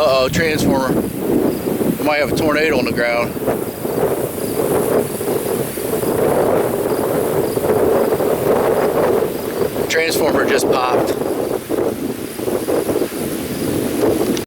Uh-oh, transformer. We might have a tornado on the ground. Transformer just popped.